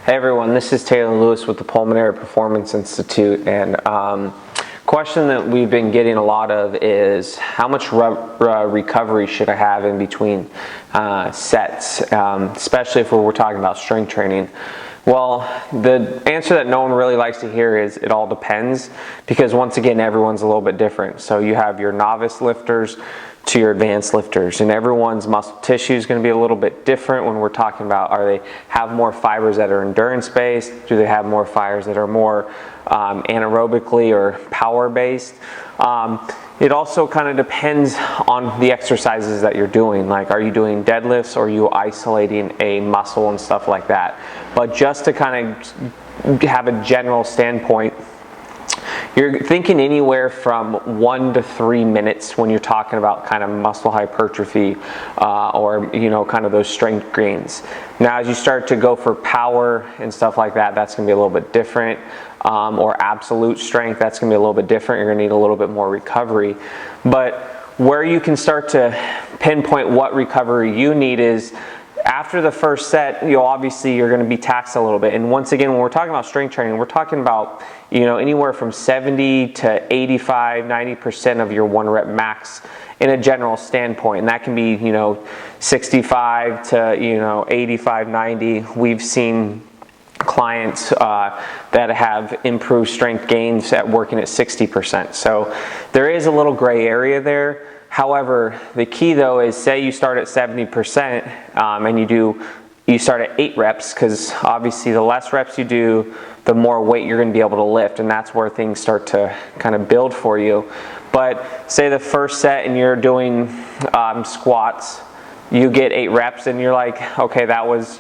Hey everyone, this is Taylor Lewis with the Pulmonary Performance Institute, and question that we've been getting a lot of is how much recovery should I have in between sets, especially if we're talking about strength training. Well, the answer that no one really likes to hear is it all depends, because once again, everyone's a little bit different. So you have your novice lifters to your advanced lifters, and everyone's muscle tissue is going to be a little bit different when we're talking about, are they have more fibers that are endurance based? Do they have more fibers that are more anaerobically or power based? It also kind of depends on the exercises that you're doing. Like, are you doing deadlifts, or are you isolating a muscle and stuff like that? But just to kind of have a general standpoint, you're thinking anywhere from 1 to 3 minutes when you're talking about kind of muscle hypertrophy or kind of those strength gains. Now, as you start to go for power and stuff like that, that's going to be a little bit different. Or absolute strength, that's going to be a little bit different. You're going to need a little bit more recovery. But where you can start to pinpoint what recovery you need is after the first set, obviously you're going to be taxed a little bit. And once again, when we're talking about strength training, we're talking about anywhere from 70 to 85, 90% of your 1 rep max in a general standpoint. And that can be 65 to 85, 90. We've seen clients that have improved strength gains at working at 60%. So there is a little gray area there. However, the key though is, say you start at 70% and you start at 8 reps, because obviously the less reps you do, the more weight you're going to be able to lift, and that's where things start to kind of build for you. But say the first set and you're doing squats, you get 8 reps and you're like, okay, that was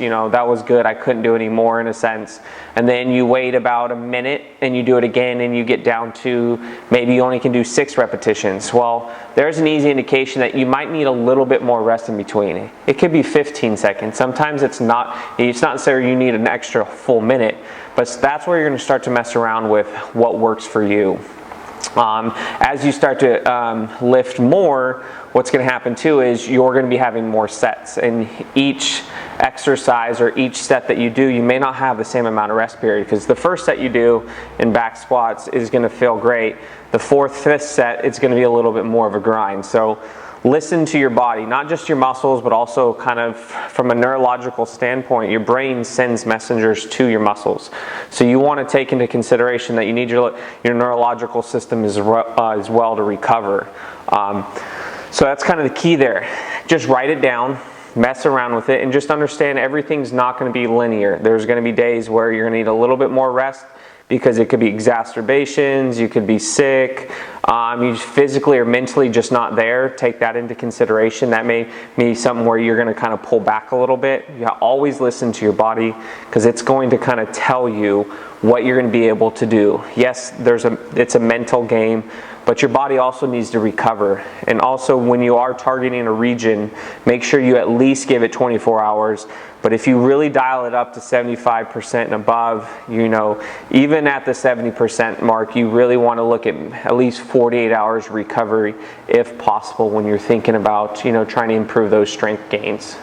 good, I couldn't do any more in a sense. And then you wait about a minute and you do it again and you get down to maybe you only can do 6 repetitions. Well, there's an easy indication that you might need a little bit more rest in between. It could be 15 seconds. Sometimes it's not necessarily you need an extra full minute, but that's where you're going to start to mess around with what works for you. As you start to lift more, what's going to happen too is you're going to be having more sets, and each exercise or each set that you do, you may not have the same amount of rest period, because the first set you do in back squats is going to feel great. The 4th, 5th set, it's going to be a little bit more of a grind. So listen to your body, not just your muscles, but also kind of from a neurological standpoint, your brain sends messengers to your muscles. So you want to take into consideration that you need your neurological system as well to recover. So that's kind of the key there. Just write it down, mess around with it, and just understand everything's not going to be linear. There's going to be days where you're going to need a little bit more rest, because it could be exacerbations, you could be sick, you physically or mentally just not there. Take that into consideration. That may be something where you're going to kind of pull back a little bit. You always listen to your body, because it's going to kind of tell you what you're going to be able to do. Yes, it's a mental game, but your body also needs to recover. And also, when you are targeting a region, make sure you at least give it 24 hours. But if you really dial it up to 75% and above, even at the 70% mark, you really want to look at least 48 hours recovery if possible when you're thinking about, trying to improve those strength gains.